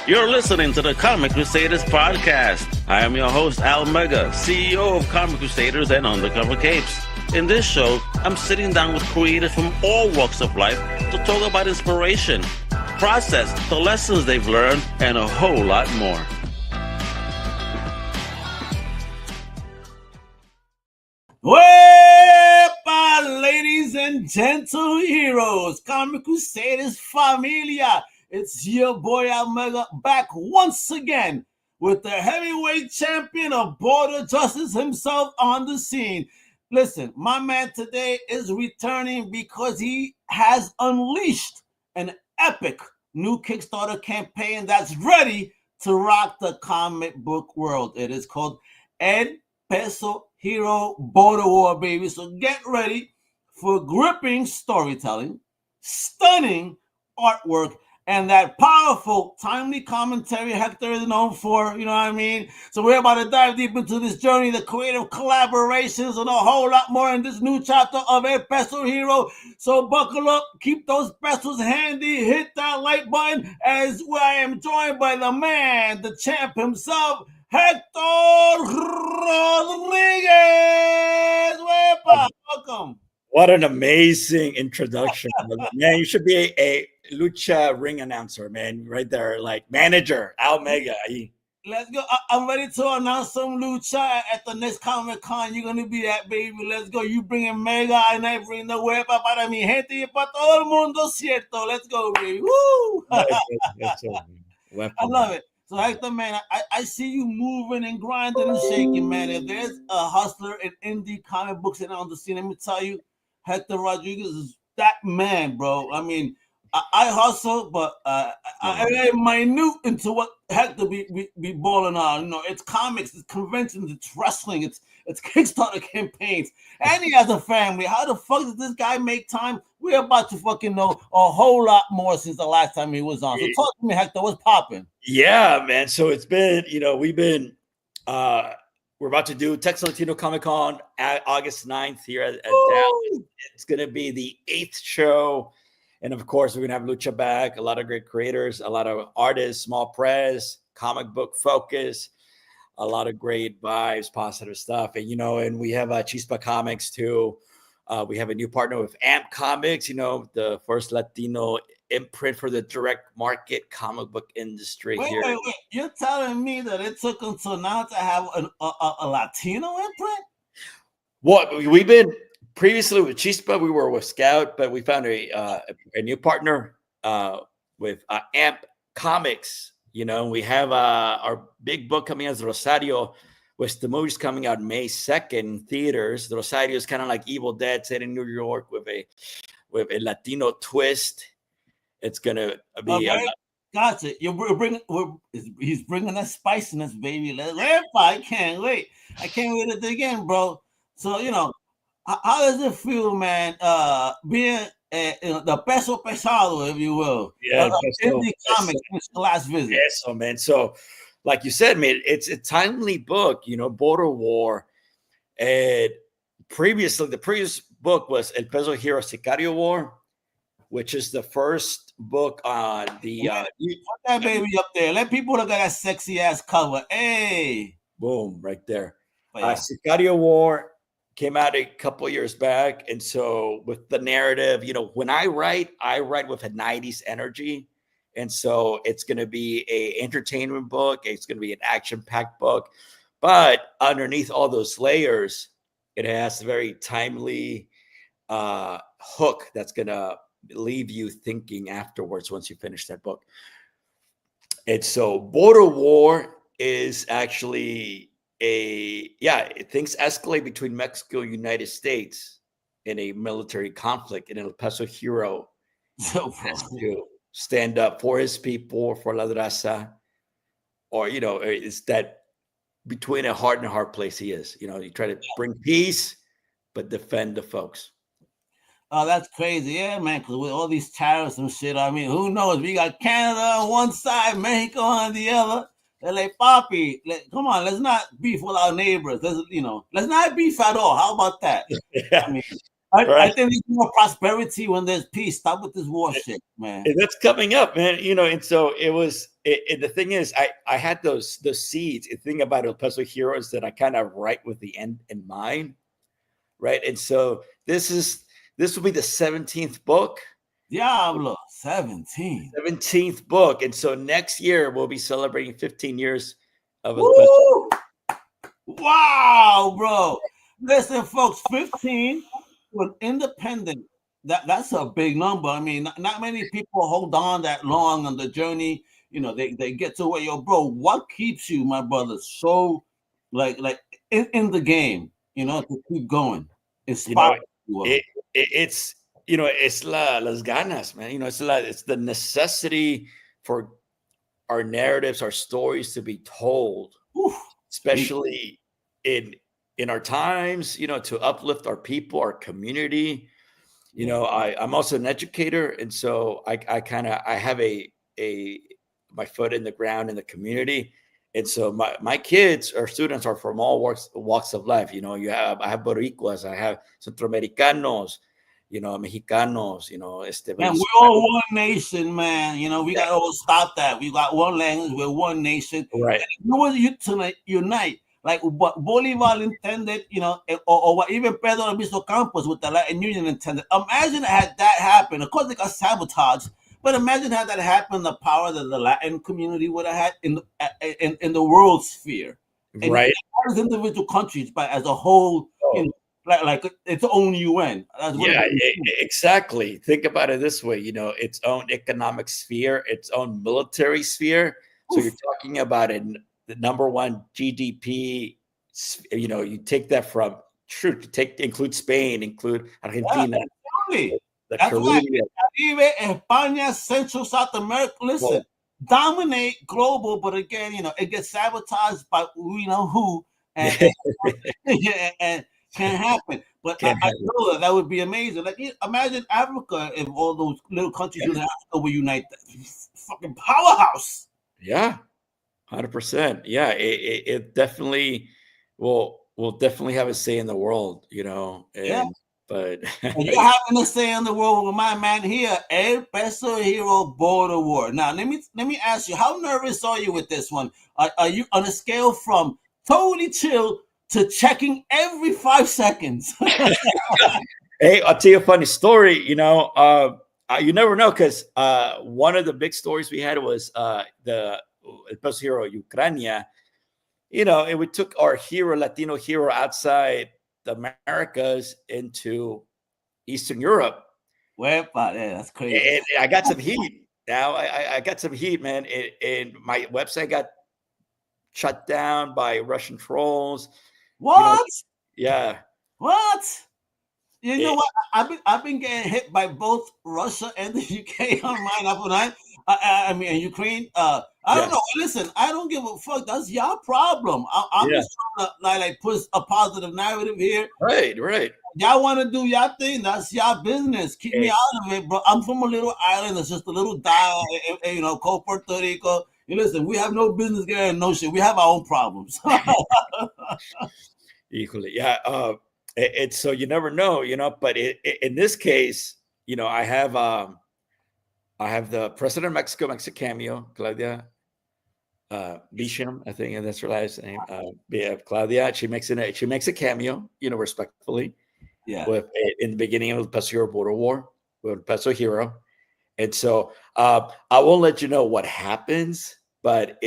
You're listening to the Comic Crusaders podcast. I am your host, Al Mega, CEO of Comic Crusaders and Undercover Capes. In this show, I'm sitting down with creators from all walks of life to talk about inspiration, process, the lessons they've learned, and a whole lot more. Wepa, ladies and gentle heroes, Comic Crusaders familia. It's your boy Almega back once again with the heavyweight champion of border justice himself on the scene. Listen, my man today is returning because he has unleashed an epic new Kickstarter campaign that's ready to rock the comic book world. It is called Peso Hero Border War, baby. So get ready for gripping storytelling, stunning artwork, and that powerful, timely commentary Hector is known for, you know what I mean? So we're about to dive deep into this journey, the creative collaborations, and a whole lot more in this new chapter of A Peso Hero. So buckle up, keep those pesos handy, hit that like button, as I am joined by the man, the champ himself, Hector Rodriguez. Welcome. What an amazing introduction. Man, you should be a lucha ring announcer, man, right there, like manager, Al Mega. Let's go. I'm ready to announce some lucha at the next Comic Con. You're going to be that, baby. Let's go. You bring in Mega and I bring the Wepa para mi gente y para todo el mundo, cierto. Let's go, baby. Woo! I love it. So, Hector, man, I see you moving and grinding and shaking, man. If there's a hustler in indie comic books and on the scene, let me tell you, Hector Rodriguez is that man, bro. I mean, I hustle, but I'm minute into what Hector be balling on. You know, it's comics, it's conventions, it's wrestling, it's Kickstarter campaigns, and he has a family. How the fuck does this guy make time? We're about to fucking know a whole lot more since the last time he was on. So talk to me, Hector. What's popping? Yeah, man. So it's been, we've been, we're about to do Texas Latino Comic Con at August 9th here at Dallas. It's going to be the 8th show. And of course, we're going to have Lucha back, a lot of great creators, a lot of artists, small press, comic book focus, a lot of great vibes, positive stuff. And, and we have Chispa Comics too. We have a new partner with AMP Comics, the first Latino imprint for the direct market comic book industry here. Wait. You're telling me that it took until now to have a Latino imprint? What we've been previously with Chispa, we were with Scout, but we found a new partner with AMP Comics. We have our big book coming out as Rosario, with the movie's coming out May 2nd in theaters. The Rosario is kind of like Evil Dead set in New York with a Latino twist. It's gonna be. Okay. Gotcha. He's bringing that spiciness, baby. I can't wait. I can't wait to dig in, bro. So how does it feel, man? Being the peso pesado, if you will. Yeah, indie comics since the last visit. Yeah, so man. So, like you said, man, it's a timely book. Border War, and the previous book was El Peso Hero Sicario War, which is the first book on the put that baby up there. Let people look at that sexy ass cover. Hey, boom, right there. Yeah. Sicario War came out a couple years back, and so with the narrative, when I write with a 90s energy, and so it's going to be a entertainment book. It's going to be an action-packed book, but underneath all those layers, it has a very timely hook that's going to leave you thinking afterwards once you finish that book. And so Border War is actually things escalate between Mexico and United States in a military conflict, and El Peso Hero has to stand up for his people, for La Raza, or, it's that between a heart and a hard place he is. You try to bring peace, but defend the folks. Oh, that's crazy. Yeah, man, because with all these tariffs and shit, I mean, who knows? We got Canada on one side, Mexico on the other. They're like, Papi, come on, let's not beef with our neighbors. Let's not beef at all. How about that? Yeah. I mean, I think there's more prosperity when there's peace. Stop with this war shit, man. And that's coming up, man. And so it was. The thing is, I had those seeds. The thing about El Peso Hero is that I kind of write with the end in mind, right? And so this will be the 17th book. Diablo, 17th book, and so next year we'll be celebrating 15 years of El Peso. Wow, bro! Listen, folks, 15 with independent. That's a big number. I mean, not many people hold on that long on the journey. They get to where, what keeps you, my brother, so like in the game, to keep going, inspired. It's it's las ganas, man. It's the necessity for our narratives, our stories to be told, especially in our times, to uplift our people, our community. I'm also an educator, and so I have my foot in the ground in the community. And so my kids or students are from all walks of life. I have Boricuas, I have Centroamericanos, Mexicanos, Man, we're all one nation, man. We got to stop that. We got one language, we're one nation. Right. You unite. Like what Bolivar intended, or what even Pedro Albizu Campos with the Latin Union intended. Imagine had that happened. Of course, they got sabotaged. But imagine had that happened, the power that the Latin community would have had in the world sphere, and right? As individual countries, but as a whole, like its own UN. Exactly. Think about it this way: its own economic sphere, its own military sphere. So you're talking about the number one GDP. You take that from include Spain, include Argentina. Yeah, that's Caribbean. Right. España, Central South America. Listen, dominate global, but again, it gets sabotaged by we know who, and and can't happen. But I know that would be amazing. Like, imagine Africa if all those little countries in Africa would unite. Fucking powerhouse. Yeah, 100%. Yeah, it definitely will definitely have a say in the world. And, But you're having a say in the world with my man here, El Peso Hero Border War. Now, let me ask you, how nervous are you with this one? Are you on a scale from totally chill to checking every 5 seconds? Hey, I'll tell you a funny story. You never know, because one of the big stories we had was the El Peso Hero Ukraine. We took our Latino hero outside the Americas into Eastern Europe. Yeah, that's crazy. And I got some heat. Now I got some heat, man. And my website got shut down by Russian trolls. What? Yeah. What? You know what? I've been getting hit by both Russia and the UK on mine up and on. I mean, Ukraine. I don't know. Listen, I don't give a fuck. That's your problem. I'm just trying to like push a positive narrative here. Right. Y'all want to do y'all thing. That's y'all business. Keep me out of it, bro. I'm from a little island. It's just a little dial, called Puerto Rico. Listen, we have no business getting no shit. We have our own problems. Equally, yeah. It's so you never know, But in this case, I have the president of Mexico makes a cameo, Claudia Bisham, I think that's her last name. Claudia, she makes a cameo, respectfully. Yeah. In the beginning of the Peso Hero Border War with Peso Hero, and so I won't let you know what happens, but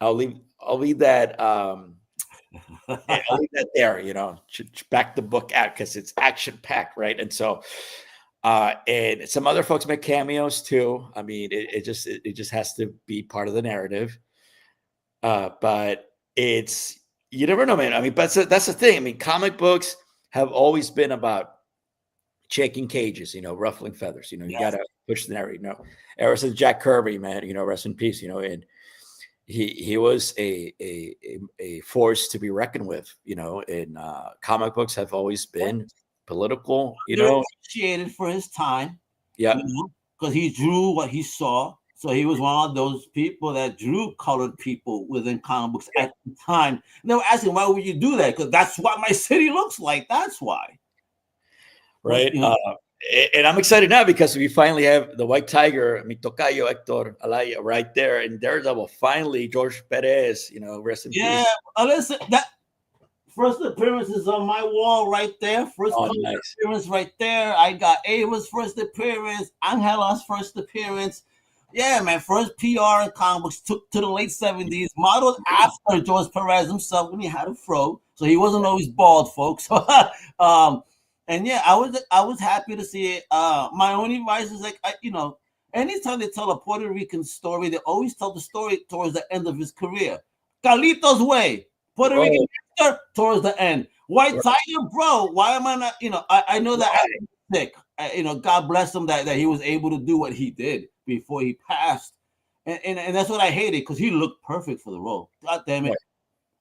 I'll leave that. I'll leave that there. Back the book out because it's action packed, right? And so. And some other folks make cameos too. I mean, it just has to be part of the narrative. But you never know, man. I mean, but that's the thing. I mean, comic books have always been about shaking cages, ruffling feathers. You got to push the narrative. Ever since Jack Kirby, man, rest in peace. And he was a force to be reckoned with. And comic books have always been political, appreciated for his time. Yeah. Because he drew what he saw. So he was one of those people that drew colored people within comic books at the time. And they were asking, why would you do that? Because that's what my city looks like. That's why. right? You know, And I'm excited now because we finally have the White Tiger, mi tocayo Hector Alaya, right there, and Daredevil. Finally, George Perez, rest in peace. listen, that first appearance is on my wall right there. First Nice. appearance right there. I got Ava's first appearance, Angela's first appearance. Yeah, man. First PR in comic books took to the late 70s, modeled after George Perez himself when he had a fro. So he wasn't always bald, folks. And yeah, I was happy to see it. My only advice is like anytime they tell a Puerto Rican story, they always tell the story towards the end of his career. Carlito's Way, Puerto Rican actor towards the end. White Tiger, bro. Why am I not? I know that I'm sick. God bless him that he was able to do what he did before he passed, and that's what I hated because he looked perfect for the role. God damn it!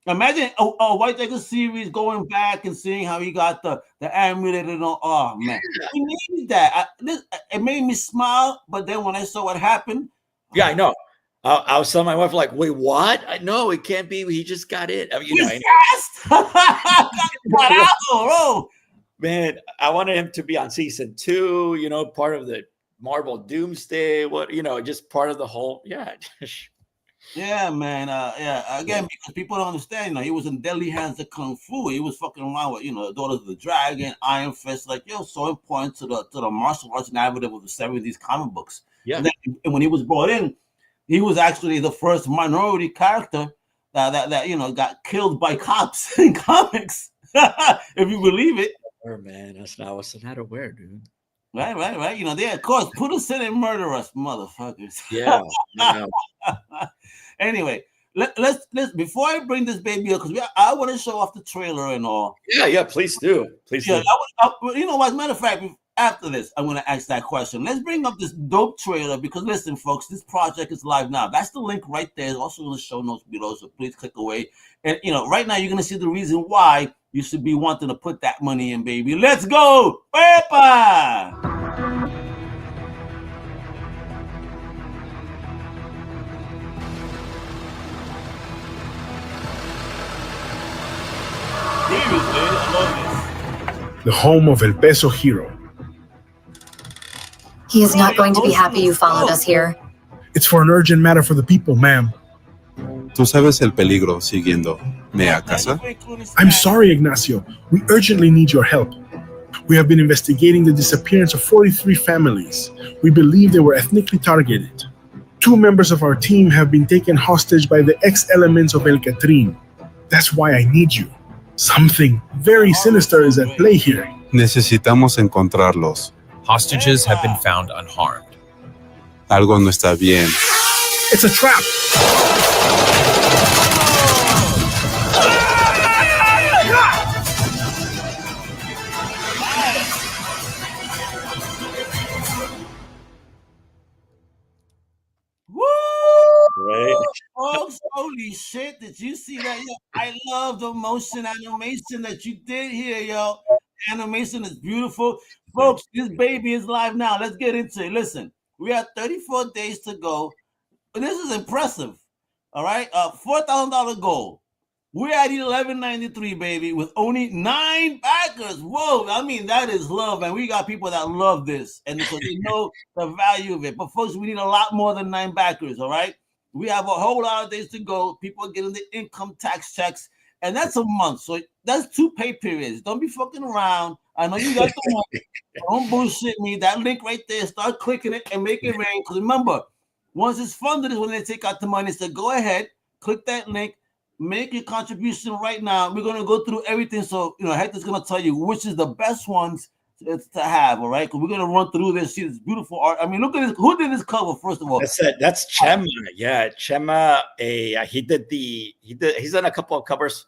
Right. Imagine a White Tiger series going back and seeing how he got the amulet and all. Oh man, he needed that. It made me smile, but then when I saw what happened, yeah, I know. I was telling my wife, like, wait, what? No, it can't be. He just got it. I mean, bro. Man, I wanted him to be on season 2, part of the Marvel Doomsday, just part of the whole, Yeah, man. Again, because people don't understand, he was in Deadly Hands of Kung Fu. He was fucking around with, Daughters of the Dragon, Iron Fist, so important to the martial arts narrative of the 70s comic books. Yeah. And when he was brought in, he was actually the first minority character that got killed by cops in comics, if you believe it. Man, I was not aware, dude. Right. They of course put us in and murder us, motherfuckers. Yeah. Anyway, let's before I bring this baby up, because I want to show off the trailer and all. Yeah, please do. Please do. As a matter of fact, after this, I'm going to ask that question. Let's bring up this dope trailer because listen, folks, this project is live now. That's the link right there. It's also in the show notes below, so please click away. And right now you're going to see the reason why you should be wanting to put that money in, baby. Let's go, Pepa! The home of El Peso Hero. He is not going to be happy you followed us here. It's for an urgent matter for the people, ma'am. ¿Tú sabes el peligro siguiéndome a casa? I'm sorry, Ignacio. We urgently need your help. We have been investigating the disappearance of 43 families. We believe they were ethnically targeted. 2 members of our team have been taken hostage by the ex-elements of El Catrín. That's why I need you. Something very sinister is at play here. Necesitamos encontrarlos. Hostages have been found unharmed. Algo no está bien. It's a trap. Right. Folks, holy shit, did you see that? Yo, I love the motion animation that you did here, yo. Animation is beautiful. Folks, this baby is live now. Let's get into it. Listen, we have 34 days to go. This is impressive. All right, $4,000 goal. We're at 1193, baby, with only 9 backers. Whoa, I mean, that is love, man. We got people that love this, and because they know the value of it. But folks, we need a lot more than 9 backers, all right? We have a whole lot of days to go. People are getting the income tax checks, and that's a month. So that's 2 pay periods. Don't be fucking around. I know you got the money. Don't bullshit me. That link right there, start clicking it and make it rain. Because remember, once it's funded is when they take out the money. So go ahead, click that link, make your contribution right now. We're going to go through everything. So, Hector's going to tell you which is the best ones to have, all right? Because we're going to run through this, see this beautiful art. I mean, look at this. Who did this cover, first of all? That's it. That's Chema. Yeah, Chema. He's done a couple of covers.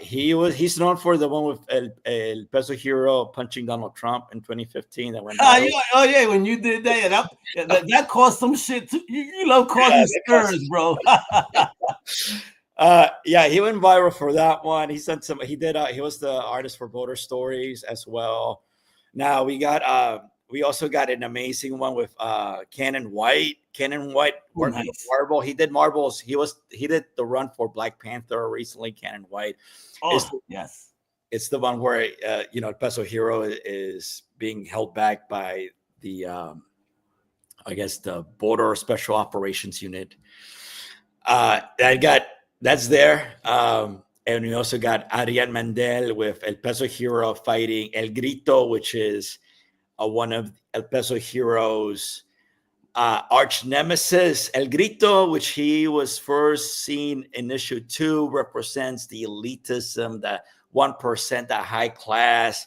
He's known for the one with El Peso Hero punching Donald Trump in 2015. That went yeah, when you did that, that caused some shit too. You love causing stirs, bro. He went viral for that one. He sent some. He did. He was the artist for Voter Stories as well. Now we also got an amazing one with Cannon White. Cannon White worked with Marvel. He did Marvel's. He did the run for Black Panther recently. Cannon White. Oh, yes. It's the one where Peso Hero is being held back by the I guess the Border Special Operations Unit. That's there. And we also got Ariane Mandel with El Peso Hero fighting El Grito, which is one of El Peso Hero's arch nemesis. El Grito, which he was first seen in issue 2, represents the elitism, the 1%, the high class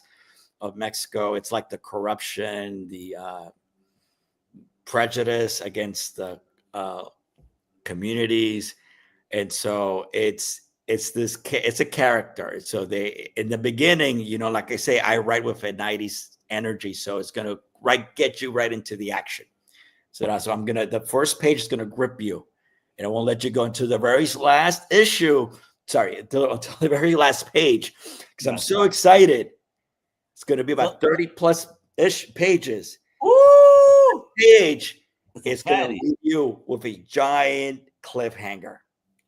of Mexico. It's like the corruption, the prejudice against the communities. And so it's a character. So they, in the beginning, like I say, I write with a 90s energy. So it's going to get you right into the action. So the first page is going to grip you, and I won't let you go into the very last issue. Sorry, until the very last page, because I'm so excited. It's going to be about 30 plus ish pages. Woo! Page is going to leave you with a giant cliffhanger.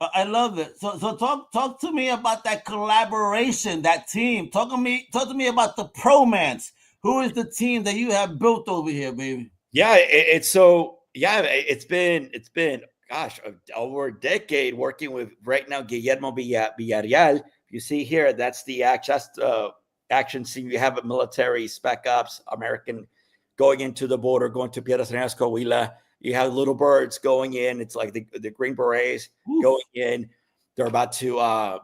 I love it. So talk to me about that collaboration, that team. Talk to me about the Promance. Who is the team that you have built over here, baby? Yeah, it's been gosh, over a decade working with right now Guillermo Villarreal. You see here, that's the action scene. You have a military spec ops, American going into the border, going to Piedras Negras, Coahuila. You have little birds going in. It's like the Green Berets going in. They're about to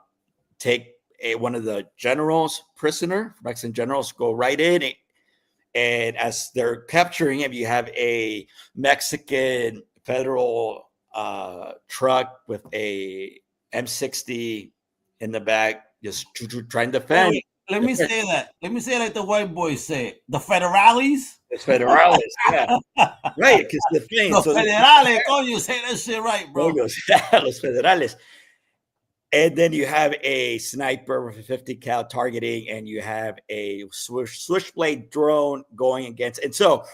take one of the generals prisoner, Mexican generals, go right in. And as they're capturing him, you have a Mexican federal truck with a M60 in the back, just trying to defend. Let me say that. Let me say it like the white boys say it. The federales. The federales, yeah. Right, because the thing. Los federales, you say that shit right, bro. Los federales. And then you have a sniper with a 50 cal targeting, and you have a switchblade drone going against. And so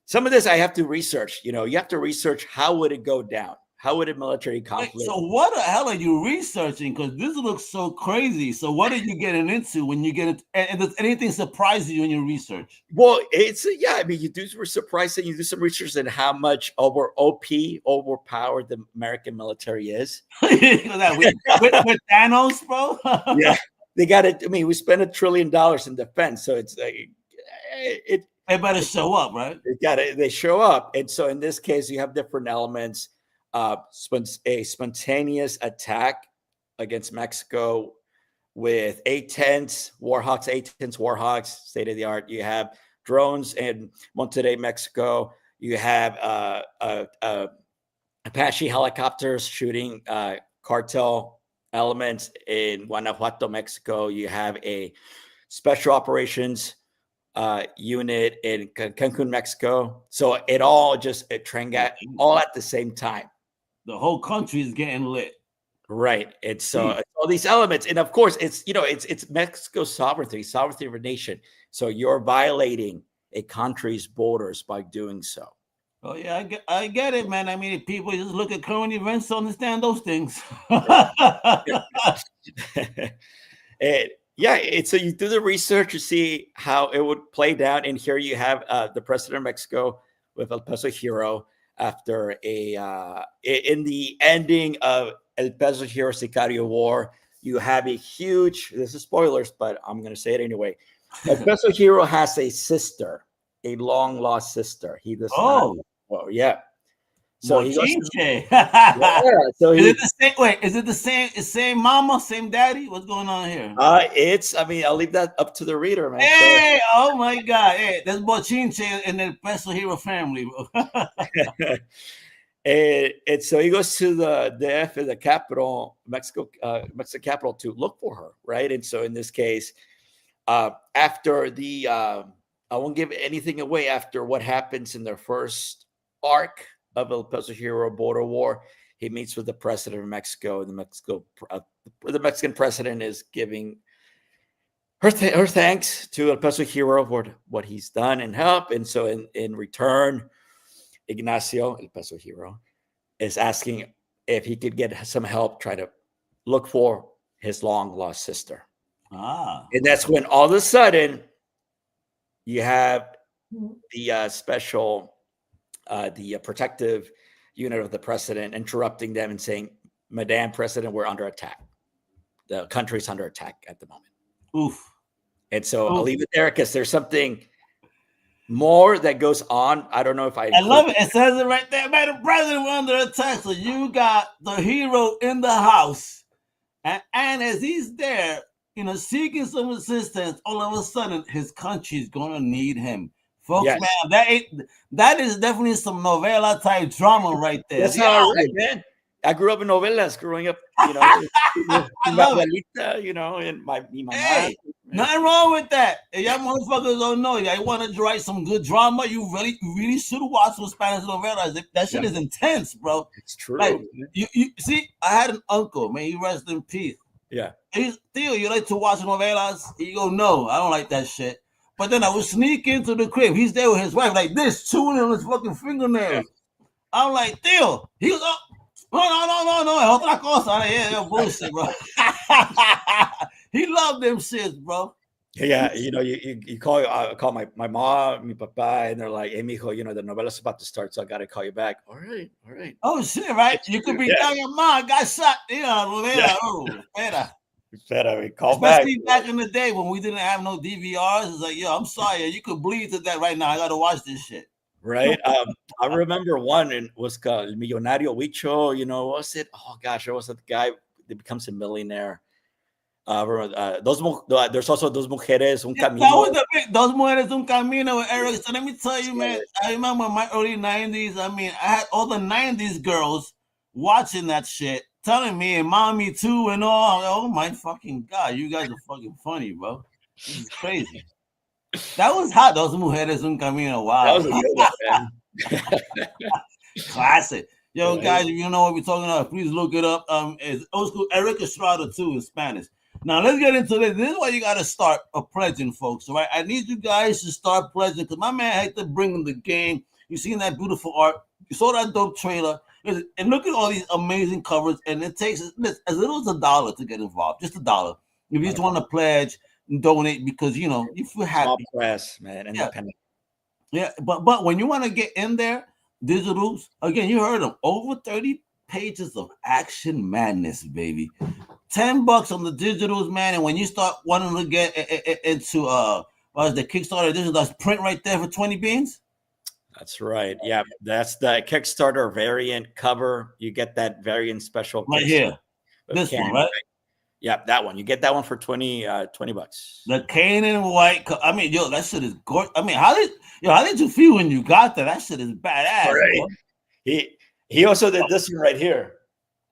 some of this I have to research. You have to research how would it go down? How would a military conflict? Wait, so what the hell are you researching? Because this looks so crazy. So what are you getting into when you get it? And does anything surprise you in your research? Well, you do surprising. You do some research on how much overpowered the American military is. with Thanos, bro. Yeah, they got it. I mean, we spend $1 trillion in defense, so it's like they better show up, right? They show up, and so in this case, you have different elements. A spontaneous attack against Mexico with A-10s, Warhawks, state of the art. You have drones in Monterrey, Mexico. You have Apache helicopters shooting cartel elements in Guanajuato, Mexico. You have a special operations unit in Cancun, Mexico. So it all all at the same time. The whole country is getting lit. Right. And so it's all these elements. And of course, it's Mexico's sovereignty of a nation. So you're violating a country's borders by doing so. Oh, yeah, I get it, man. I mean, if people just look at current events to understand those things. So you do the research to see how it would play down. And here you have the president of Mexico with El Peso Hero after in the ending of El Peso Hero Sicario War, you have a huge, this is spoilers, but I'm going to say it anyway. El Peso Hero has a sister, a long lost sister. He does not. Well, yeah. So he goes so is it the same? Wait, is it the same mama, same daddy? What's going on here? I'll leave that up to the reader, man. Hey, oh my God, hey, that's Bochinche in the Peso Hero family. and so he goes to the capital, Mexico capital, to look for her, right? And so in this case, after I won't give anything away. After what happens in their first arc of El Peso Hero border war, he meets with the president of Mexico, and the Mexican president is giving her thanks to El Peso Hero for what he's done and help. And so in return, Ignacio, El Peso Hero, is asking if he could get some help trying to look for his long lost sister. And that's when all of a sudden you have the special, the protective unit of the president interrupting them and saying, Madam President, we're under attack. The country's under attack at the moment. Oof. And so I'll leave it there because there's something more that goes on. I don't know if I love it. It says it right there. Madam President, we're under attack. So you got the hero in the house. And as he's there, seeking some assistance, all of a sudden his country's gonna need him. Folks, man, that is definitely some novela type drama right there. That's all right, man. I grew up in novelas growing up, I love it. And my hey, nothing wrong with that. If y'all motherfuckers don't know, y'all want to write some good drama, you really should watch some Spanish novelas. That shit is intense, bro. It's true. Like, you see, I had an uncle, man, he rest in peace. Yeah. Theo, you like to watch novelas? He go, no, I don't like that shit. But then I would sneak into the crib. He's there with his wife, like this, chewing on his fucking fingernails. Yeah. I'm like, Theo. He was up. No, otra cosa. Yeah, bullshit, bro. He loved them shits, bro. Yeah, you call my mom, my papa, and they're like, hey, mijo, the novela's about to start, so I got to call you back. All right. Oh, shit, right? You could be telling your mom, got shot. Better call Especially back in the day when we didn't have no DVRs. It's like, yo, I'm sorry. You could bleed to that right now. I got to watch this shit. Right. I remember one, and was called El Millonario Huicho. What was it? Oh gosh, there was that guy that becomes a millionaire. There's also Dos Mujeres, Un Camino. That was the big Dos Mujeres, Un Camino with Eric. So let me tell you, man, I remember in my early 90s. I mean, I had all the 90s girls watching that shit, telling me, and mommy too, and all. Oh my fucking God, you guys are fucking funny, bro. This is crazy. That was hot. Dos Mujeres, Un Camino. Wow. That was a good one, man. Classic. Yo, guys, if you know what we're talking about, please look it up. It's old school Eric Estrada too in Spanish. Now let's get into this. This is why you gotta start pledging, folks. All right, I need you guys to start pledging because my man Hector bringing the game. You seen that beautiful art? You saw that dope trailer, and look at all these amazing covers. And it takes as little as $1 to get involved. Just $1. If you just want to pledge and donate because you feel happy. Small press, man, independent. Yeah, but when you want to get in there, digitals again. You heard them. Over 30 pages of action madness, baby. $10 on the digitals, man. And when you start wanting to get into the Kickstarter edition, that's print right there for 20 beans. That's right. Yeah, that's the Kickstarter variant cover. You get that variant special right here. This one, right? Yeah, that one. You get that one for $20. The cane and white. I mean, yo, that shit is gorgeous. I mean, how did you feel when you got that? That shit is badass. Right. He also did this one right here.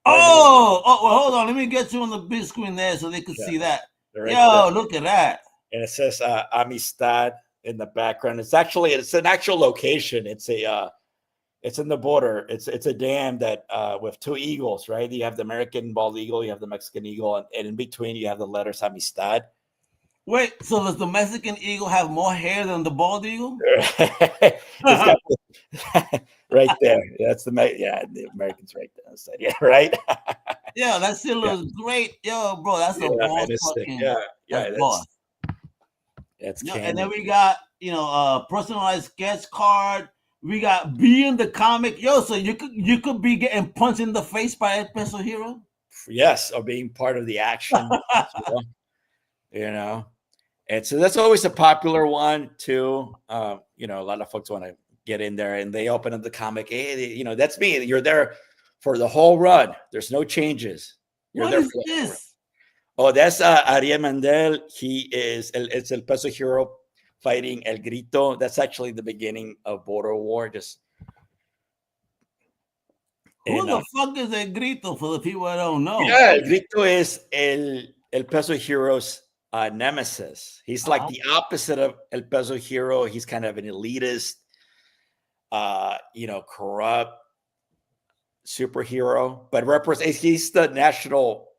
Well, hold on. Let me get you on the big screen there so they can see that. Right look at that. And it says Amistad in the background. It's an actual location. It's in the border. It's a dam that with two eagles, right? You have the American bald eagle, you have the Mexican eagle, and in between you have the letters Amistad. Wait, so does the Mexican eagle have more hair than the bald eagle? Right there. That's the Americans right there. Yeah, right. Yeah, that shit looks great. Yo, bro, that's a boss fucking. That's and then we got personalized sketch card. We got being the comic. Yo, so you could be getting punched in the face by Peso Hero. Yes, or being part of the action. And so that's always a popular one too. A lot of folks want to get in there and they open up the comic. Hey, that's me. You're there for the whole run. There's no changes. What is this? Oh, that's Ariel Mandel. It's El Peso Hero fighting El Grito. That's actually the beginning of Border War. Who the fuck is El Grito for the people that don't know? Yeah, El Grito is El Peso Hero's nemesis. He's like the opposite of El Peso Hero. He's kind of an elitist, corrupt superhero, but he's the national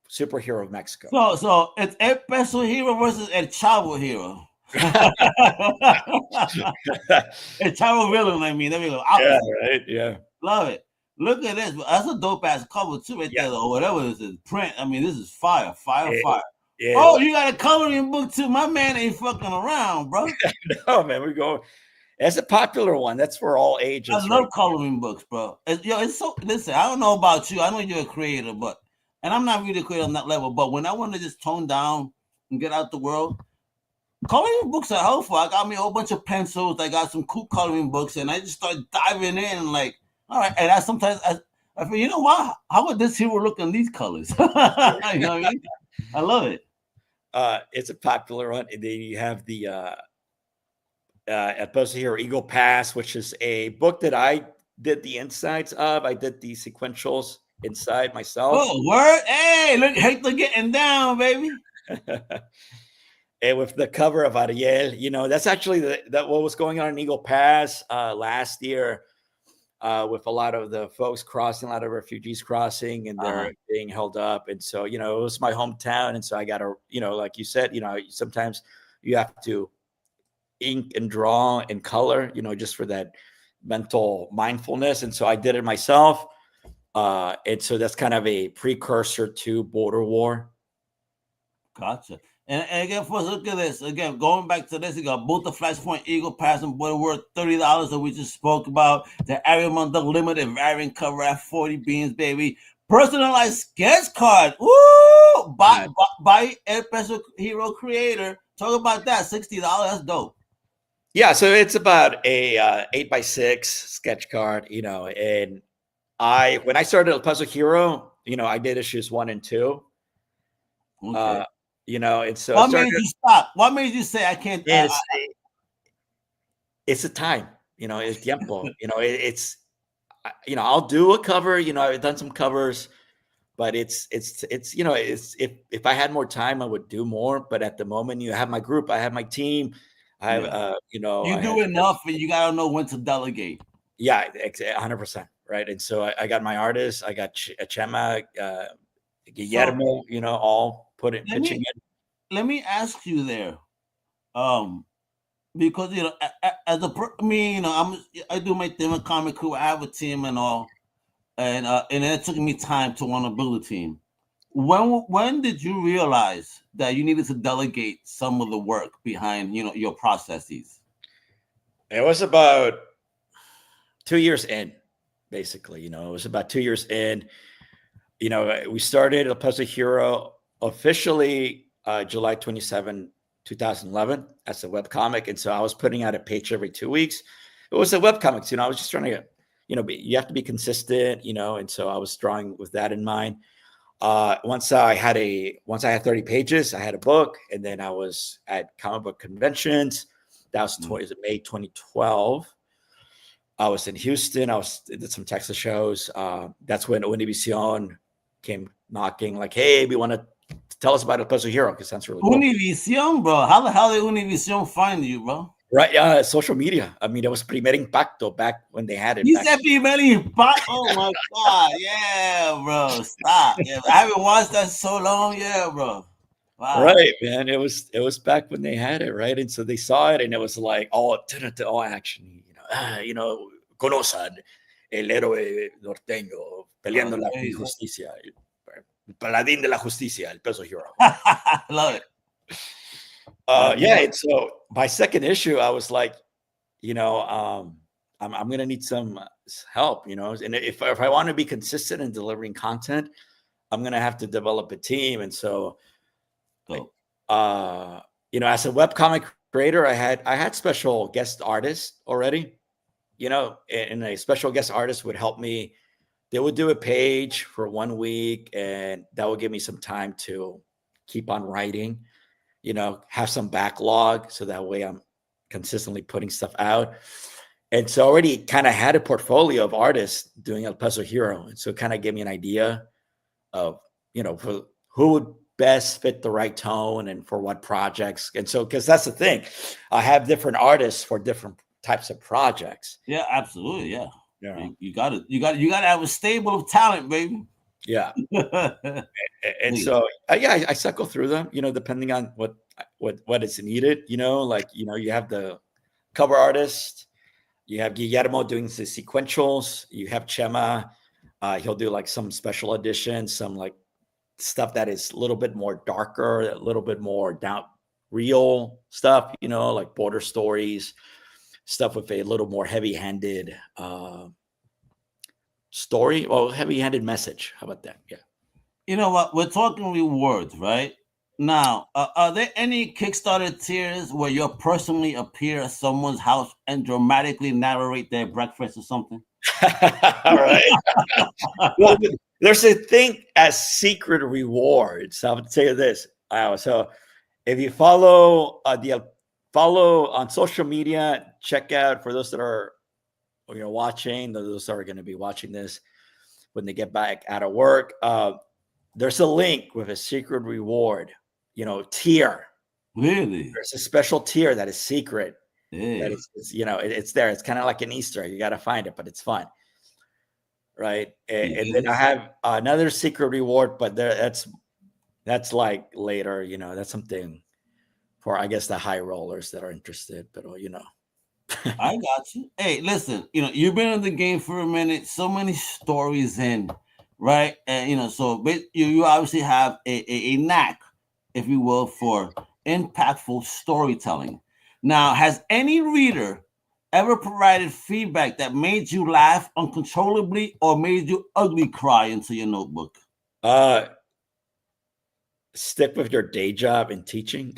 superhero of Mexico. So it's El Peso Hero versus El Chavo Hero. El Chavo villain, I mean. There we go. Yeah, right. Yeah. Love it. Look at this. That's a dope ass cover too, right there, or whatever this is. Print. I mean, this is fire. Yeah. Oh, you got a coloring book too. My man ain't fucking around, bro. No, man, we go. That's a popular one. That's for all ages. I love coloring books, bro. It's so. Listen, I don't know about you. I know you're a creator, and I'm not really a creator on that level. But when I want to just tone down and get out the world, coloring books are helpful. I got me a whole bunch of pencils. I got some cool coloring books, and I just start diving in and like, all right. And I sometimes I feel, you know what? How would this hero look in these colors? You know what I mean? I love it. It's a popular one. And then you have the Peso Hero Eagle Pass, which is a book that I did the insides of. I did the sequentials inside myself. Oh, word! Hey, look, Hector getting down, baby. And with the cover of Ariel, that's actually that what was going on in Eagle Pass last year, with a lot of the folks crossing, a lot of refugees crossing, and they're being held up. And so, it was my hometown, and so I got to, like you said, sometimes you have to ink and draw and color, just for that mental mindfulness. And so I did it myself. And so that's kind of a precursor to Border War. Gotcha. And again, folks, look at this. Again, going back to this, you got both the Flashpoint Eagle Pass and Border War, $30 that we just spoke about. The Ariamon, the limited variant cover at 40 beans, baby. Personalized sketch card. Woo! By El Peso Hero creator. Talk about that. $60. That's dope. Yeah, so it's about a 8x6 sketch card, and when I started El Peso Hero, I did issues 1 and 2. Okay. And so what made you stop? What made you say I can't? It's a time, it's tiempo. I'll do a cover. I've done some covers, but it's if I had more time, I would do more. But at the moment, you have my group, I have my team. I have, you do enough, and you gotta know when to delegate. Yeah, 100%. Right. And so I got my artists, I got Chema, Guillermo, all pitching in. Let me ask you there, because as I do my thing with Comic Crew. I have a team and all, and it took me time to want to build a team. When did you realize that you needed to delegate some of the work behind your processes? It was about 2 years in, basically. It was about 2 years in. We started El Peso Hero officially July 27, 2011 as a webcomic. And so I was putting out a page every 2 weeks. It was a webcomic, I was just trying to, you have to be consistent, and so I was drawing with that in mind. Once I had 30 pages, I had a book, and then I was at comic book conventions. That was May 2012. I was in Houston. Did some Texas shows. That's when Univision came knocking, like, "Hey, we want to tell us about El Peso Hero," because that's really cool. Univision, bro. How the hell did Univision find you, bro? Right, social media. I mean, it was Primer Impacto back when they had it. You said Primer Impacto? Oh my god, yeah, bro. Stop. Yeah, I haven't watched that so long. Yeah, bro. Wow. Right, man. It was back when they had it, right? And so they saw it, and it was like all action. Conozcan el héroe norteño peleando la justicia, el paladín de la justicia, El Peso Hero. Love it. Yeah, and so my second issue, I was like, I'm gonna need some help, and if I want to be consistent in delivering content, I'm gonna have to develop a team. And so, as a webcomic creator, I had special guest artists already, and a special guest artist would help me. They would do a page for 1 week, and that would give me some time to keep on writing. Have some backlog, so that way I'm consistently putting stuff out. And so I already kind of had a portfolio of artists doing El Peso Hero. And so it kind of gave me an idea of, who would best fit the right tone and for what projects. And so, because that's the thing, I have different artists for different types of projects. Yeah, absolutely. Yeah. You gotta have a stable of talent, baby. Yeah. And so I cycle through them, depending on what is needed, you have the cover artist, you have Guillermo doing the sequentials, you have Chema, he'll do like some special editions, some like stuff that is a little bit more darker, a little bit more down real stuff, like border stories, stuff with a little more heavy-handed story or heavy-handed message. How about that? Yeah. You know what? We're talking rewards, right? Now, are there any Kickstarter tiers where you personally appear at someone's house and dramatically narrate their breakfast or something? All right. Well, there's a thing as secret rewards. I'll tell you this. So if you follow on social media, check out, for those that are watching, those that are going to be watching this when they get back out of work, there's a link with a secret reward, tier. Really? There's a special tier that is secret. Yeah. That is, it's there. It's kind of like an Easter egg. You got to find it, but it's fun. Right. And then I have another secret reward, but that's like later, that's something for, I guess, the high rollers that are interested, but I got you. Hey, listen, you've been in the game for a minute, so many stories in, right? And so you obviously have a knack, if you will, for impactful storytelling. Now, has any reader ever provided feedback that made you laugh uncontrollably or made you ugly cry into your notebook? Stick with your day job in teaching.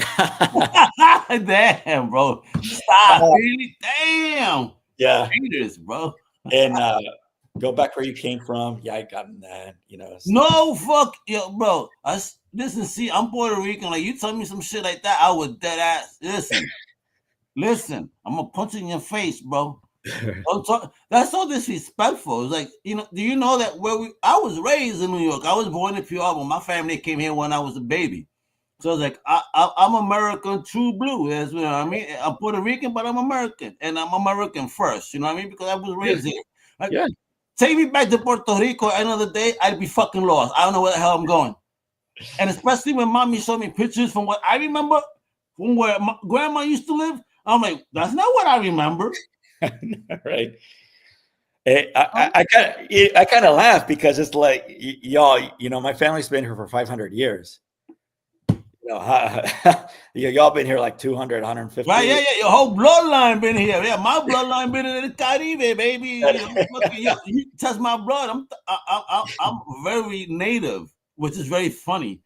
Damn, bro. Stop. Really? Damn. Yeah. Haters, bro. And go back where you came from. Yeah, I got that. No, fuck. Yo, bro. Listen, see, I'm Puerto Rican. Like, you tell me some shit like that, I would dead ass. Listen, I'm gonna punch in your face, bro. That's so disrespectful. It's like, do you know that I was raised in New York. I was born in PR, but my family came here when I was a baby. So it's like I'm American true blue. That's what I mean. I'm Puerto Rican, but I'm American, and I'm American first. You know what I mean? Because I was raised here. Like, take me back to Puerto Rico. End of the day, I'd be fucking lost. I don't know where the hell I'm going. And especially when mommy showed me pictures from what I remember from where my grandma used to live. I'm like, that's not what I remember. Right. I kind of laugh because it's like, y'all, my family's been here for 500 years. Y'all been here like 200, 150. Right, yeah. Your whole bloodline been here. Yeah, my bloodline been in the Caribe, baby. You test my blood. I'm very native, which is very funny.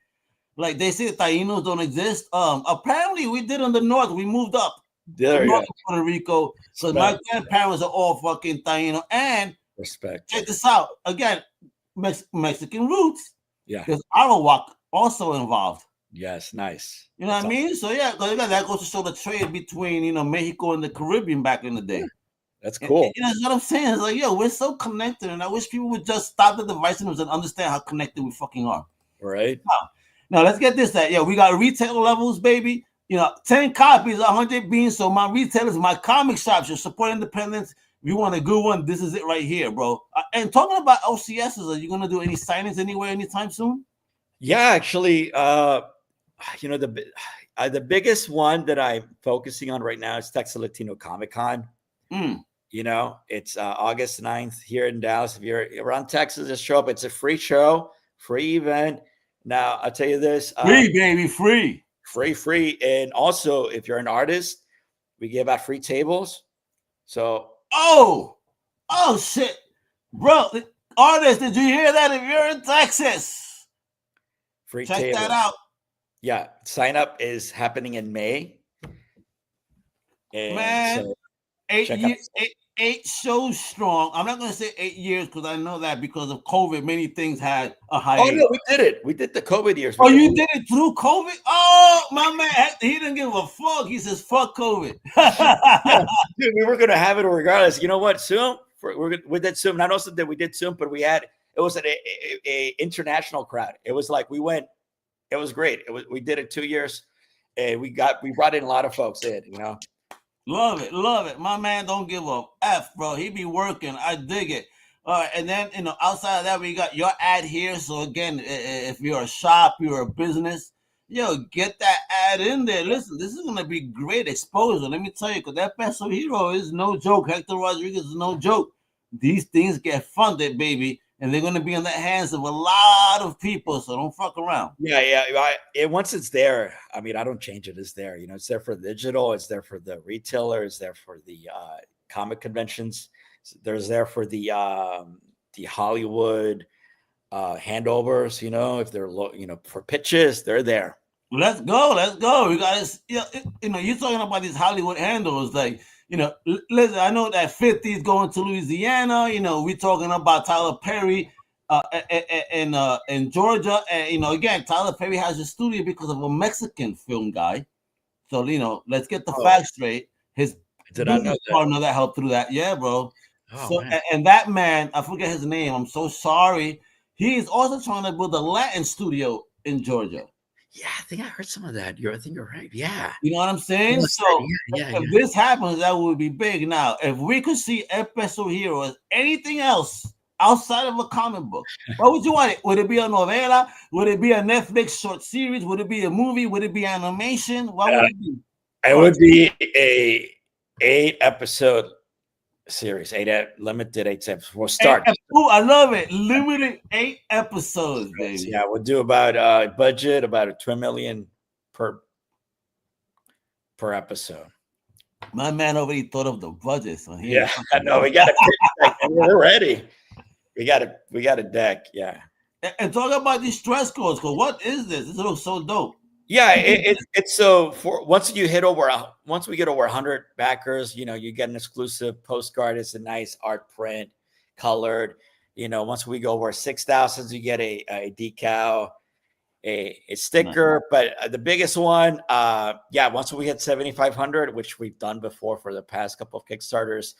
Like they say, Tainos don't exist. Apparently we did in the north. We moved up. There North of Puerto Rico. So my grandparents are all fucking Taino. And respect. Check this out. Again, Mexican roots. Yeah. Because Arawak also involved. Yes, nice. You know what I mean? So yeah, that goes to show the trade between Mexico and the Caribbean back in the day. That's cool. And that's what I'm saying. It's like, we're so connected, and I wish people would just stop the divisiveness and understand how connected we fucking are. Right. Now let's get this. We got retail levels, baby. 10 copies, 100 beans. So my retailers, my comic shops, you support independence. If you want a good one, this is it right here, bro. And talking about OCSs, are you gonna do any signings anywhere anytime soon? Yeah, actually, the biggest one that I'm focusing on right now is Texas Latino Comic Con. It's August 9th here in Dallas. If you're around Texas, just show up. It's a free show, free event. Now, I'll tell you this. Free, baby, free. Free. And also, if you're an artist, we give out free tables. So. Oh, shit. Bro, artists, did you hear that? If you're in Texas, free check table. that out. Yeah, sign up is happening in May. And man, so 8 shows strong. I'm not going to say 8 years because I know that because of COVID, many things had a hiatus. Oh, no, we did it. We did the COVID years. Oh, you did it through COVID? Oh, my man, he didn't give a fuck. He says, fuck COVID. Yeah, dude, we were going to have it regardless. You know what? Zoom. We did Zoom. Not also that we did Zoom, but it was an international crowd. It was like we went. It was great. We did it 2 years, and we brought in a lot of folks in. Love it. My man don't give a F, bro. He be working. I dig it. All right, and then outside of that, we got your ad here. So again, if you're a shop, you're a business, get that ad in there. Listen, this is gonna be great exposure. Let me tell you, because that Peso Hero is no joke. Hector Rodriguez is no joke. These things get funded, baby. and they're going to be in the hands of a lot of people. So don't fuck around. Once it's there, I mean, I don't change it. It's there. It's there for the digital. It's there for the retailer. It's there for the comic conventions. There's there for the Hollywood handovers. If they're for pitches, they're there. Let's go. We got this. You're talking about these Hollywood handles, like. Listen, I know that 50 is going to Louisiana. We're talking about Tyler Perry in Georgia. And, again, Tyler Perry has a studio because of a Mexican film guy. So, let's get the facts straight. His partner that helped through that. Yeah, bro. And that man, I forget his name. I'm so sorry. He is also trying to build a Latin studio in Georgia. Yeah, I think I heard some of that. I think you're right. Yeah. You know what I'm saying? If this happens, that would be big. Now, if we could see Peso Hero as anything else outside of a comic book, what would you want it? Would it be a novela? Would it be a Netflix short series? Would it be a movie? Would it be animation? What would it be? It would be a 8-episode series, limited 8 episodes. We'll start. Oh, I love it. Limited 8 episodes, baby. Yeah, we'll do about budget about $2 million per episode. My man already thought of the budget, so I know we got it. We're ready. We got a deck. Yeah. And talk about these stretch goals. Because what is this? This looks so dope. Yeah, it's so for once we get over 100 backers, you get an exclusive postcard. It's a nice art print, colored. Once we go over 6,000, you get a decal, a sticker. But the biggest one, once we hit 7,500, which we've done before for the past couple of Kickstarters,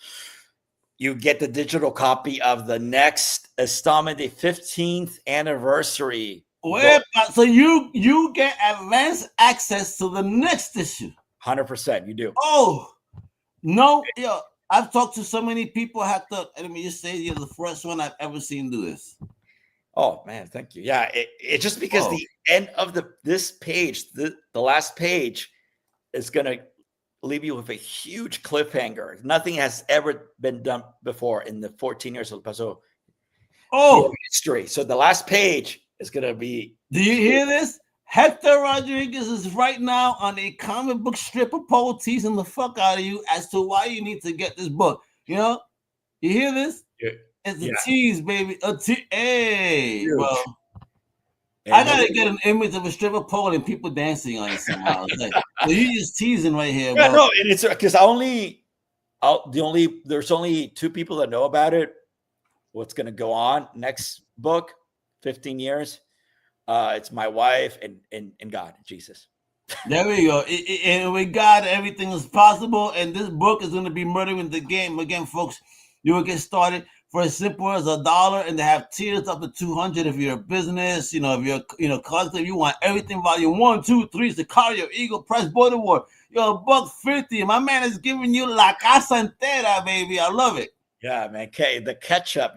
you get the digital copy of the next installment, the 15th anniversary. So you get advanced access to the next issue. 100%, you do. Oh no, I've talked to so many people. Hector, let me just say you're the first one I've ever seen do this. Oh man, thank you. Yeah, it's just because the end of this page, the last page, is gonna leave you with a huge cliffhanger. Nothing has ever been done before in the 14 years of Peso history. So the last page is gonna be. Do you hear this? Hector Rodriguez is right now on a comic book stripper pole teasing the fuck out of you as to why you need to get this book. You hear this? Yeah. It's a tease, baby. Hey, bro. I gotta get an image of a stripper pole and people dancing on it somehow. So you just teasing right here, bro. Yeah, no, and it's because there's only 2 people that know about it. What's gonna go on next book, 15 years. It's my wife and God, Jesus. There we go. And with God, everything is possible. And this book is going to be murdering the game. Again, folks, you will get started for as simple as $1, and they have tiers up to 200 if you're a business. If you're collective, you want everything. Volume 1, 2, 3, Sicario, Eagle, Press, Border War. You're $150. My man is giving you La Casa Entera, baby. I love it. Yeah, man. The catch up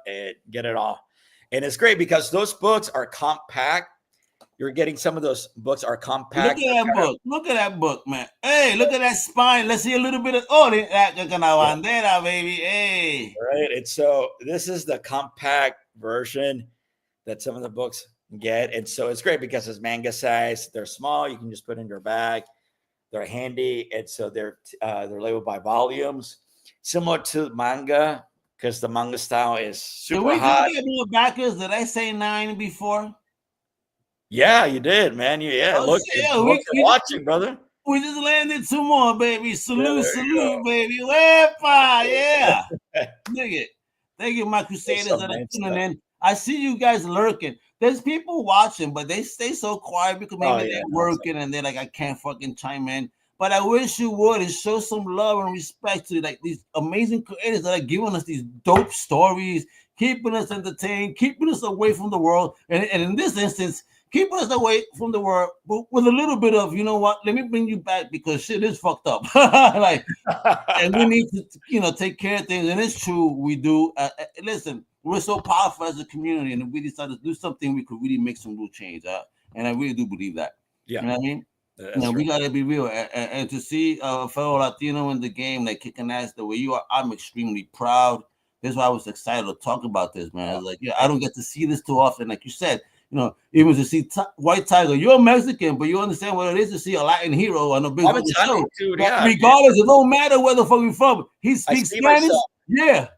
and get it all. And it's great because those books are compact. You're getting some of those books are compact. Look at that book. Look at that book, man. Hey, look at that spine. Let's see a little bit of that bandera, baby. Hey. Right. And so this is the compact version that some of the books get. And so it's great because it's manga size. They're small. You can just put in your bag. They're handy. And so they're labeled by volumes, similar to manga. Because the manga style is super hot. Did we get backers? Did I say 9 before? Yeah, you did, man. Look, we're watching, brother. We just landed 2 more, baby. Salute, baby. Wepa, yeah. Thank you, my Crusaders that are tuning in. I see you guys lurking. There's people watching, but they stay so quiet because maybe they're working and they're like, I can't fucking chime in. But I wish you would and show some love and respect to these amazing creators that are giving us these dope stories, keeping us entertained, keeping us away from the world. And in this instance, keeping us away from the world, but with a little bit of, you know what, let me bring you back because shit is fucked up. And we need to, take care of things. And it's true, we do. Listen, we're so powerful as a community, and if we decide to do something, we could really make some real change. And I really do believe that. Yeah. You know what I mean? We gotta be real, and to see a fellow Latino in the game, like kicking ass the way you are, I'm extremely proud. That's why I was excited to talk about this, man. I was like, I don't get to see this too often. Like you said, even to see White Tiger, you're a Mexican, but you understand what it is to see a Latin hero on a big show. Dude, regardless, it don't matter where the fuck we're from. He speaks Spanish. Yeah.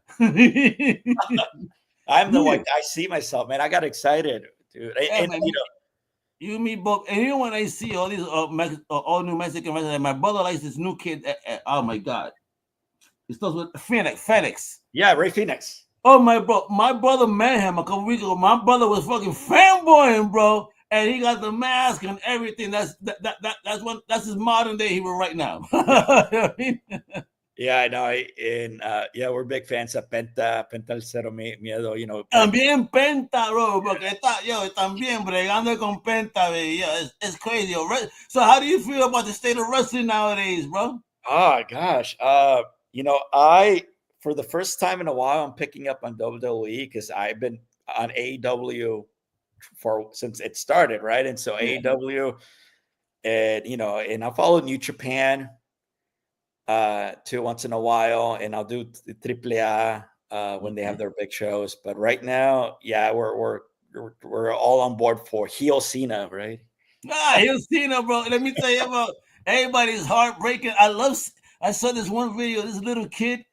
I'm the one. I see myself, man. I got excited, dude. And man, you meet both, and when I see all these all new Mexican residents, my brother likes this new kid. Oh my god, it starts with Phoenix. Yeah, Ray Phoenix. Oh my brother met him a couple weeks ago. My brother was fucking fanboying, bro, and he got the mask and everything. That's his modern day hero right now. Yeah, I know. And we're big fans of Penta el Cero Miedo, También Penta, bro, porque también bregando con Penta, baby. It's crazy. So how do you feel about the state of wrestling nowadays, bro? Oh, gosh. For the first time in a while, I'm picking up on WWE because I've been on AEW since it started, right? And so AEW, and I follow New Japan too once in a while, and I'll do AAA when they have their big shows. But right now, we're all on board for heel Cena, right? Heel Cena, bro. Let me tell you about everybody's heartbreaking. I saw this one video. This little kid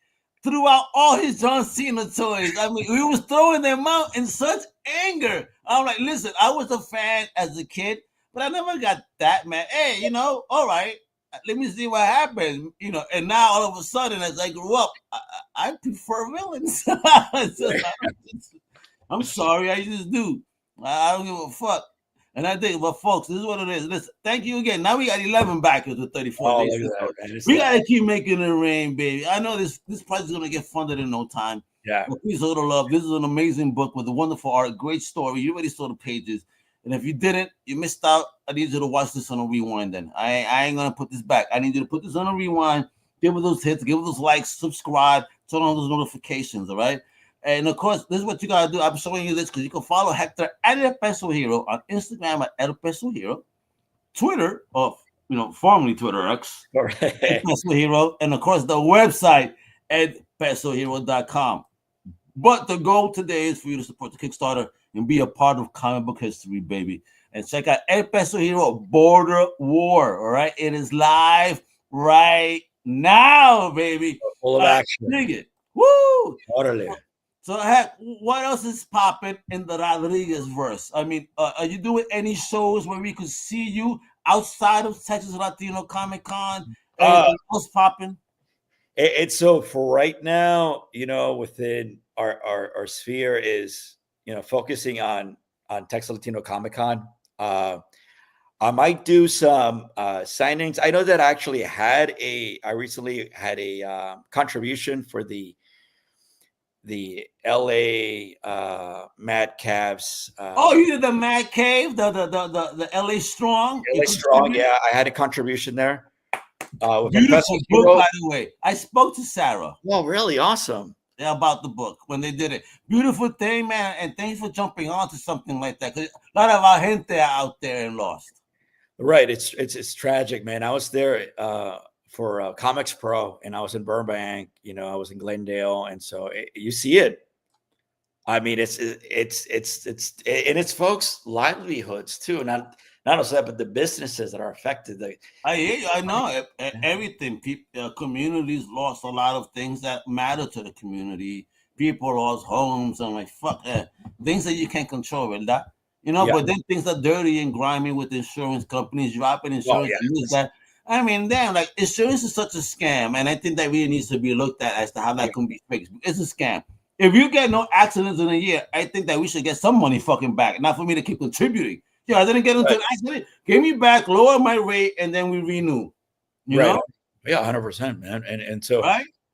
threw out all his John Cena toys. I mean, he was throwing them out in such anger. I'm like, listen, I was a fan as a kid, but I never got that, man. Hey, all right. Let me see what happened, and now all of a sudden, as I grew up, I prefer villains. I'm sorry, I just do. I don't give a fuck. And I think, but folks, this is what it is. Listen, thank you again. Now we got 11 backers with 34 days. We got to keep making it rain, baby. I know this project is going to get funded in no time. Yeah. But please, a little love. This is an amazing book with a wonderful art, great story. You already saw the pages. And if you didn't, you missed out. I need you to watch this on a rewind then. I ain't going to put this back. I need you to put this on a rewind. Give it those hits. Give it those likes. Subscribe. Turn on those notifications, all right? And, of course, this is what you got to do. I'm showing you this because you can follow Hector at El Peso Hero on Instagram at El Peso Hero. Twitter, formerly Twitter X, Peso Hero. And, of course, the website at pesohero.com. But the goal today is for you to support the Kickstarter and be a part of comic book history, baby. And check out El Peso Hero Border War, all right? It is live right now, baby. Full of action. Dig it. Woo! Totally. So, heck, what else is popping in the Rodriguez verse? I mean, are you doing any shows where we could see you outside of Texas Latino Comic Con? Anything else popping? It's so for right now, within our sphere is, focusing on Texas Latino Comic Con. I might do some signings. I know that I recently had a contribution for the LA Mad Cavs. You did the Mad Cave, the LA Strong. LA Strong, yeah. I had a contribution there. Beautiful book, by the way. I spoke to Sarah. Well, really awesome. Yeah, about the book when they did it. Beautiful thing, man. And thanks for jumping on to something like that. Because a lot of our gente are out there and lost. Right. It's tragic, man. I was there for Comics Pro, and I was in Burbank. I was in Glendale, and so you see it. I mean, it's folks' livelihoods too, not only that, but the businesses that are affected. I hear you. I know everything. Communities lost a lot of things that matter to the community. People lost homes and things that you can't control, ¿verdad? But then things are dirty and grimy with insurance companies dropping insurance. That. I mean, damn, insurance is such a scam, and I think that really needs to be looked at as to how that can be fixed. It's a scam. If you get no accidents in a year, I think that we should get some money fucking back, not for me to keep contributing. I didn't get into an accident. Give me back, lower my rate, and then we renew. You know? Yeah, 100%, man. And so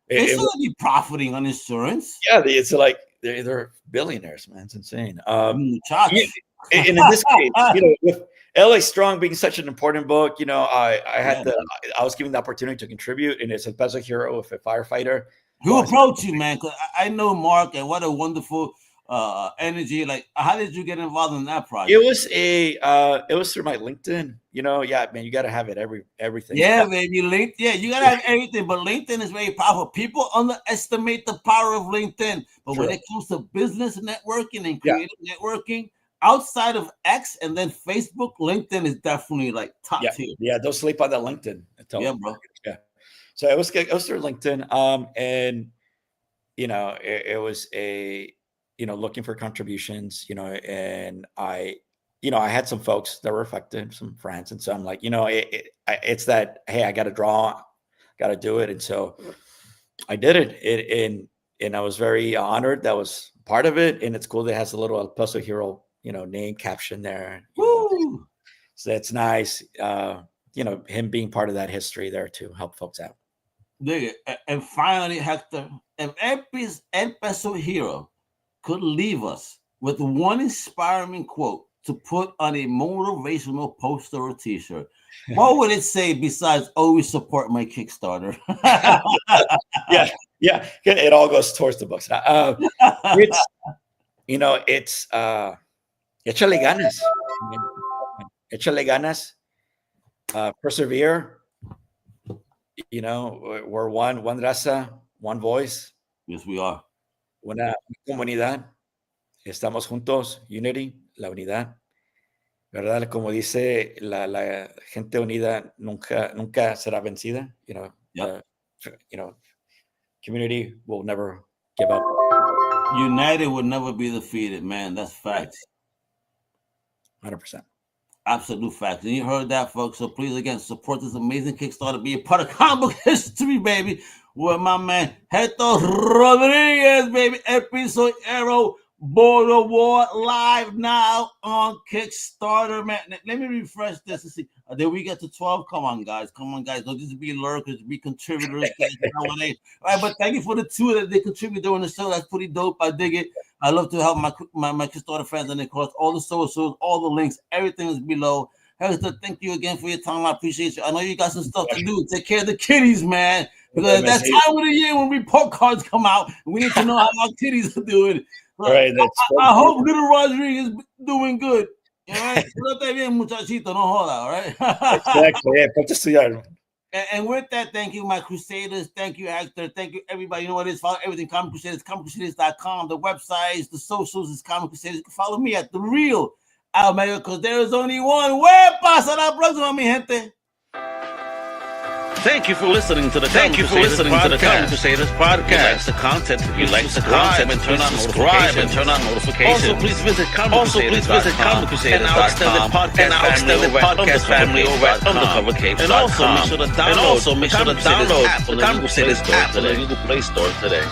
they still be profiting on insurance. Yeah, it's like they're billionaires, man. It's insane. And in this case, with LA Strong being such an important book, I was given the opportunity to contribute, and it's a Peso Hero with a firefighter. Who approached you, man? Because I know Mark, and what a wonderful energy? Like, how did you get involved in that project? It was through my LinkedIn. Yeah, man, you got to have everything. Yeah, baby, LinkedIn. Yeah, you gotta have everything, but LinkedIn is very powerful. People underestimate the power of LinkedIn, but when it comes to business networking and creative networking, outside of X and then Facebook, LinkedIn is definitely like top tier. Yeah, don't sleep on that LinkedIn. Yeah, bro. Yeah. So it was through LinkedIn. And it was looking for contributions, and I had some folks that were affected, some friends. And so I'm like, it's that, hey, I got to draw, got to do it. And so I did it. And I was very honored. That was part of it. And it's cool that it has a little Peso Hero, name caption there. Woo! So that's nice. Him being part of that history there to help folks out. Dig it. And finally, Hector, if El Peso Hero could leave us with one inspiring quote to put on a motivational poster or t-shirt, what would it say besides always support my Kickstarter? Yeah. It all goes towards the books. It's échale ganas. Échale ganas. Persevere. We're one raza, one voice. Yes, we are. Una comunidad. Estamos juntos. Unity, la unidad. ¿Verdad? Como dice la gente unida nunca será vencida. Community will never give up. United will never be defeated, man. That's facts. 100%. Absolute facts. And you heard that, folks. So please, again, support this amazing Kickstarter. Be a part of comic book history, baby. With my man, Hector Rodriguez, baby. Peso Hero Border War live now on Kickstarter, man. Let me refresh this and see. Did we get to 12? Come on, guys. Don't just be lurkers, be contributors. All right, but thank you for the 2 that they contribute during the show. That's pretty dope. I dig it. I love to help my Kickstarter friends, and of course, all the socials, all the links, everything is below. Hector, thank you again for your time. I appreciate you. I know you got some stuff to do. Take care of the kitties, man. Because that's time of the year when report cards come out, and we need to know how our kitties are doing. Right, I hope little Rodriguez is doing good. All right? Trata bien, muchachito, no joda, all right? Exactly. Yeah, and with that, thank you, my Crusaders. Thank you, Hector. Thank you, everybody. You know what it is? Follow everything, Comic Crusaders, comiccrusaders.com. The websites, the socials is Comic Crusaders. You can follow me at The Real Almega, because there is only one. Where pasa la próxima, mi gente? Thank you for listening to the Comic Crusaders podcast. If you like the content, if you like the content, and turn on notifications. Also, please visit comiccrusaders.com and our extended podcast family over at undercovercapes.com. And also, make sure to download the Comic Crusaders app on the Google Play Store today.